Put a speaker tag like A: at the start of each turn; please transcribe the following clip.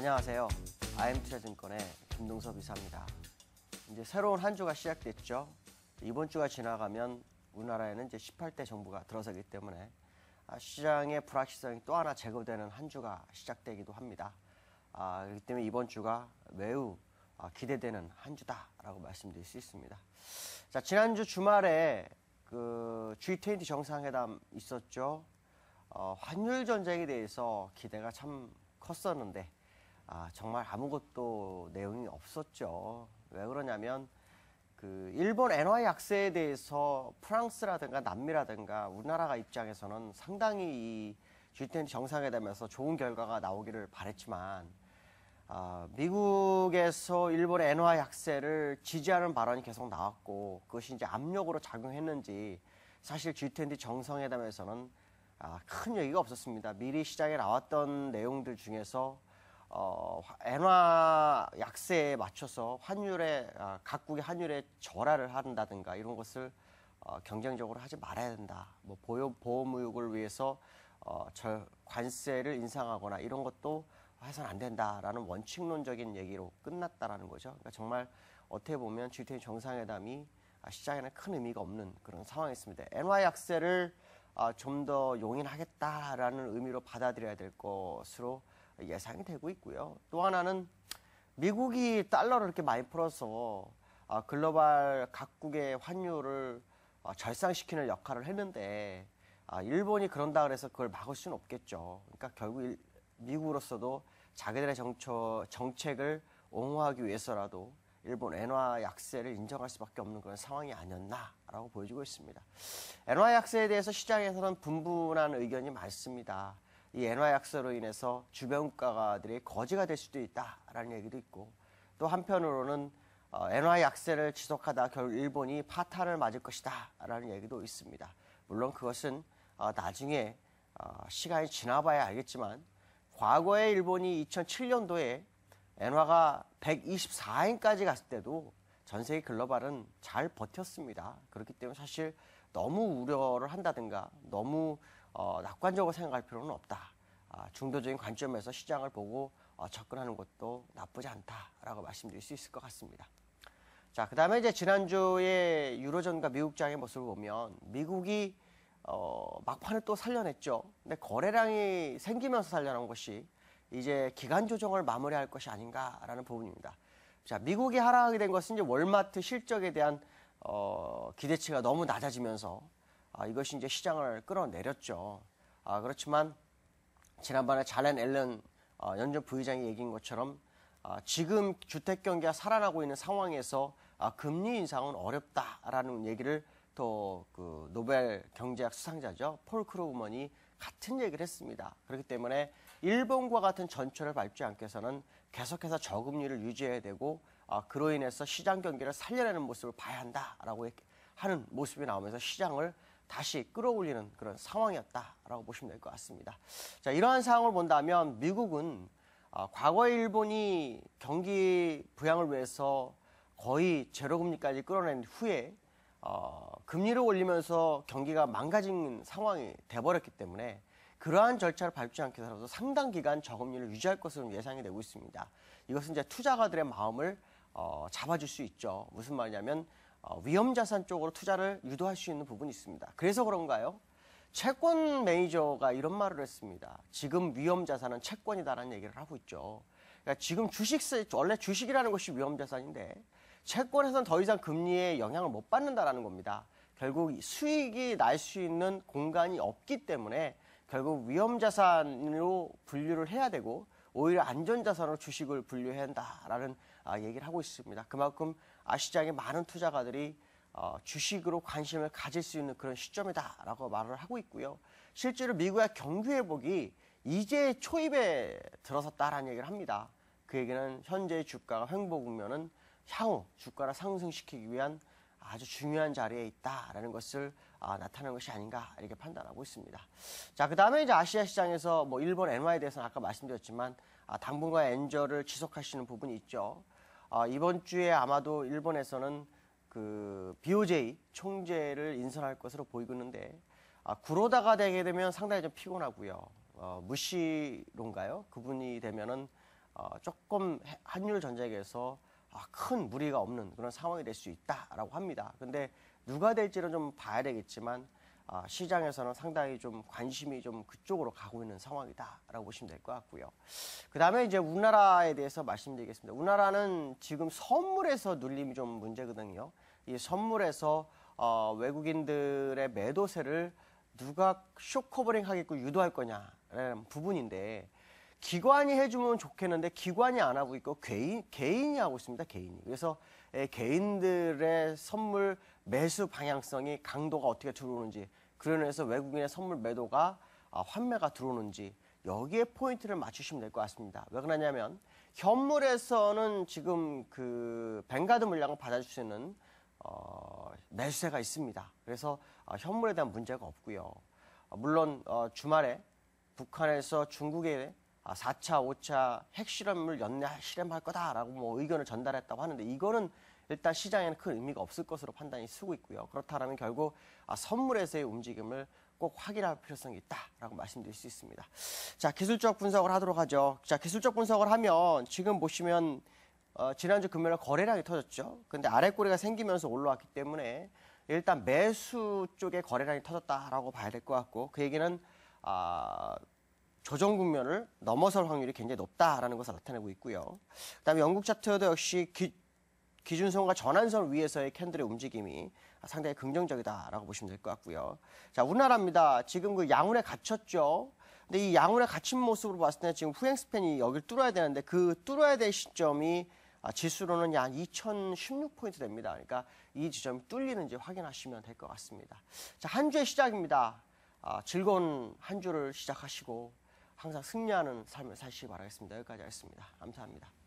A: 안녕하세요. IM투자증권의 김동섭 이사입니다. 이제 새로운 한 주가 시작됐죠. 이번 주가 지나가면 우리나라에는 이제 18대 정부가 들어서기 때문에 시장의 불확실성이 또 하나 제거되는 한 주가 시작되기도 합니다. 그렇기 때문에 이번 주가 매우 기대되는 한 주다라고 말씀드릴 수 있습니다. 자, 지난주 주말에 그 G20 정상회담 있었죠. 환율 전쟁에 대해서 기대가 참 컸었는데 정말 아무것도 내용이 없었죠. 왜 그러냐면 그 일본 엔화 약세에 대해서 프랑스라든가 남미라든가 우리나라가 입장에서는 상당히 이 G20 정상회담에서 좋은 결과가 나오기를 바랬지만 미국에서 일본의 엔화 약세를 지지하는 발언이 계속 나왔고 그것이 이제 압력으로 작용했는지 사실 G20 정상회담에서는 큰 얘기가 없었습니다. 미리 시장에 나왔던 내용들 중에서 엔화 약세에 맞춰서 각국의 환율에 절하를 한다든가 이런 것을 경쟁적으로 하지 말아야 된다. 뭐 보호무역을 위해서 관세를 인상하거나 이런 것도 해서는 안 된다라는 원칙론적인 얘기로 끝났다라는 거죠. 그러니까 정말 어떻게 보면 G20 정상회담이 시장에는 큰 의미가 없는 그런 상황이었습니다. 엔화 약세를 좀 더 용인하겠다라는 의미로 받아들여야 될 것으로 예상이 되고 있고요. 또 하나는 미국이 달러를 이렇게 많이 풀어서 글로벌 각국의 환율을 절상시키는 역할을 했는데 일본이 그런다 그래서 그걸 막을 수는 없겠죠. 그러니까 결국 미국으로서도 자기들의 정책을 옹호하기 위해서라도 일본 엔화 약세를 인정할 수밖에 없는 그런 상황이 아니었나라고 보여지고 있습니다. 엔화 약세에 대해서 시장에서는 분분한 의견이 많습니다. 이 엔화 약세로 인해서 주변 국가들이 거지가 될 수도 있다라는 얘기도 있고 또 한편으로는 엔화 약세를 지속하다 결국 일본이 파탄을 맞을 것이다라는 얘기도 있습니다. 물론 그것은 나중에 시간이 지나봐야 알겠지만 과거에 일본이 2007년도에 엔화가 124엔까지 갔을 때도 전 세계 글로벌은 잘 버텼습니다. 그렇기 때문에 사실 너무 우려를 한다든가 너무 낙관적으로 생각할 필요는 없다. 중도적인 관점에서 시장을 보고 접근하는 것도 나쁘지 않다라고 말씀드릴 수 있을 것 같습니다. 자, 그 다음에 이제 지난주에 유로존과 미국장의 모습을 보면 미국이 막판에 또 살려냈죠. 근데 거래량이 생기면서 살려난 것이 이제 기간 조정을 마무리할 것이 아닌가라는 부분입니다. 자, 미국이 하락하게 된 것은 이제 월마트 실적에 대한 기대치가 너무 낮아지면서 이것이 이제 시장을 끌어내렸죠. 그렇지만 지난번에 잘렌 앨런 연준 부의장이 얘기한 것처럼 지금 주택 경기가 살아나고 있는 상황에서 금리 인상은 어렵다라는 얘기를 또 그 노벨 경제학 수상자죠. 폴 크루그먼이 같은 얘기를 했습니다. 그렇기 때문에 일본과 같은 전철을 밟지 않기 위해서는 계속해서 저금리를 유지해야 되고 그로 인해서 시장 경기를 살려내는 모습을 봐야 한다라고 하는 모습이 나오면서 시장을 다시 끌어올리는 그런 상황이었다라고 보시면 될 것 같습니다. 자, 이러한 상황을 본다면 미국은 과거에 일본이 경기 부양을 위해서 거의 제로금리까지 끌어낸 후에 금리를 올리면서 경기가 망가진 상황이 돼버렸기 때문에 그러한 절차를 밟지 않게 해서라도 상당 기간 저금리를 유지할 것으로 예상이 되고 있습니다. 이것은 이제 투자가들의 마음을 잡아줄 수 있죠. 무슨 말이냐면 위험자산 쪽으로 투자를 유도할 수 있는 부분이 있습니다. 그래서 그런가요? 채권 매니저가 이런 말을 했습니다. 지금 위험자산은 채권이다라는 얘기를 하고 있죠. 그러니까 지금 원래 주식이라는 것이 위험자산인데 채권에서는 더 이상 금리에 영향을 못 받는다라는 겁니다. 결국 수익이 날 수 있는 공간이 없기 때문에 결국 위험자산으로 분류를 해야 되고 오히려 안전자산으로 주식을 분류해야 한다라는 얘기를 하고 있습니다. 그만큼 시장의 많은 투자가들이 주식으로 관심을 가질 수 있는 그런 시점이다라고 말을 하고 있고요. 실제로 미국의 경기회복이 이제 초입에 들어섰다라는 얘기를 합니다. 그 얘기는 현재의 주가가 횡보 국면은 향후 주가를 상승시키기 위한 아주 중요한 자리에 있다라는 것을 나타내는 것이 아닌가 이렇게 판단하고 있습니다. 자, 그 다음에 이제 아시아 시장에서 뭐 일본 엔화에 대해서는 아까 말씀드렸지만 당분간 엔저를 지속하시는 부분이 있죠. 이번 주에 아마도 일본에서는 그 BOJ 총재를 인선할 것으로 보이고 있는데 구로다가 되게 되면 상당히 좀 피곤하고요. 무시론가요? 그분이 되면은 조금 환율 전쟁에서 큰 무리가 없는 그런 상황이 될 수 있다라고 합니다. 근데 누가 될지는 좀 봐야 되겠지만 시장에서는 상당히 좀 관심이 좀 그쪽으로 가고 있는 상황이다라고 보시면 될 것 같고요. 그 다음에 이제 우리나라에 대해서 말씀드리겠습니다. 우리나라는 지금 선물에서 눌림이 좀 문제거든요. 이 선물에서 외국인들의 매도세를 누가 쇼커버링 하겠고 유도할 거냐라는 부분인데 기관이 해주면 좋겠는데 기관이 안 하고 있고 개인이 하고 있습니다. 개인이. 그래서 개인들의 선물 매수 방향성이 강도가 어떻게 들어오는지 그러면서 외국인의 선물 매도가 환매가 들어오는지 여기에 포인트를 맞추시면 될 것 같습니다. 왜 그러냐면 현물에서는 지금 그 뱅가드 물량을 받아줄 수 있는 매수세가 있습니다. 그래서 현물에 대한 문제가 없고요. 물론 주말에 북한에서 중국에 4차, 5차 핵실험을 연내 실험할 거다라고 뭐 의견을 전달했다고 하는데 이거는 일단 시장에는 큰 의미가 없을 것으로 판단이 쓰고 있고요. 그렇다면 결국 선물에서의 움직임을 꼭 확인할 필요성이 있다라고 말씀드릴 수 있습니다. 자, 기술적 분석을 하도록 하죠. 자, 기술적 분석을 하면 지금 보시면 지난주 금요일에 거래량이 터졌죠. 근데 아랫꼬리가 생기면서 올라왔기 때문에 일단 매수 쪽에 거래량이 터졌다라고 봐야 될 것 같고 그 얘기는 조정 국면을 넘어설 확률이 굉장히 높다라는 것을 나타내고 있고요. 그다음에 영국 차트도 역시 기준선과 전환선 위에서의 캔들의 움직임이 상당히 긍정적이다라고 보시면 될 것 같고요. 자, 우리나라입니다. 지금 그 양운에 갇혔죠. 근데 이 양운에 갇힌 모습으로 봤을 때 지금 후행 스팬이 여기를 뚫어야 되는데 그 뚫어야 될 시점이 지수로는 약 2016포인트 됩니다. 그러니까 이 지점이 뚫리는지 확인하시면 될 것 같습니다. 자, 한 주의 시작입니다. 즐거운 한 주를 시작하시고 항상 승리하는 삶을 사시기 바라겠습니다. 여기까지 하겠습니다. 감사합니다.